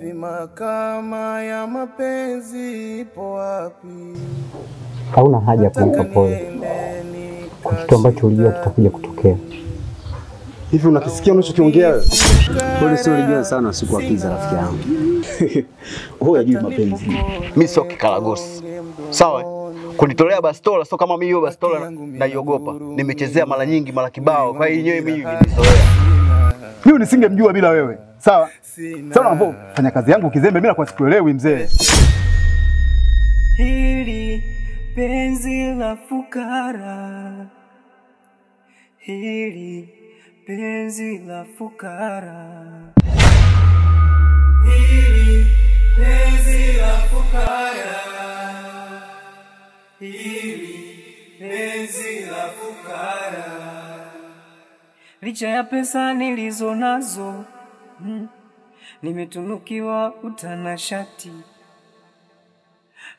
Hivi mahakama ya mapenzi ipo wapi? Hauna haja kuipa pole kwa kitu ambacho ulijua kitakuja kutokea. Hivi unakisikia unachokiongea wewe? Pole sio ulijua sana siku akiza rafiki yangu. Wewe unajua mapenzi. Mimi sio kikaragosi. Sawa? Kunitolea bastola sio kama mimi hiyo bastola naiogopa. Nimechezea mara nyingi mara kibao. Kwa hiyo yenyewe mimi nilizoea. Mimi nisingemjua bila wewe. Sawa? Sawa hapo fanya kazi yangu kizembe mimi nakuwa sikuelewi mzee. Hili penzi la fukara. Hili penzi la fukara. Hili penzi la fukara. Hili penzi la fukara. Licha ya pesa nilizo nazo, nimetunukiwa utanashati.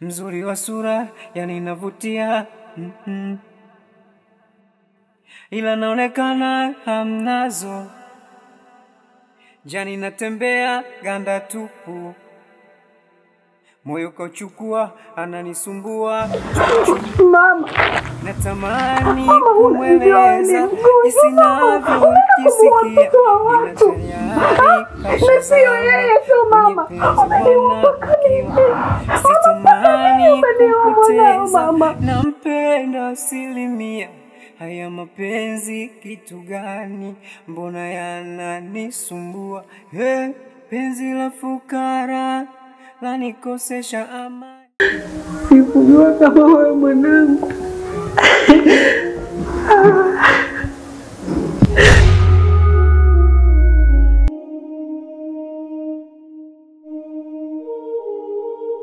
Mzuri wa sura yani navutia, ila naonekana hamnazo. Jani natembea ganda tupu, moyo kauchukua ananisumbua. Mama, natamani kumweleza isinavyo jisikia, ila tayari sio yeye tu mama. Sitamani kupoteza, nampenda asilimia. Haya mapenzi kitu gani? Mbona yananisumbua? Penzi la fukara lanikosesha amani. Sikujua kama wewe mwanangu.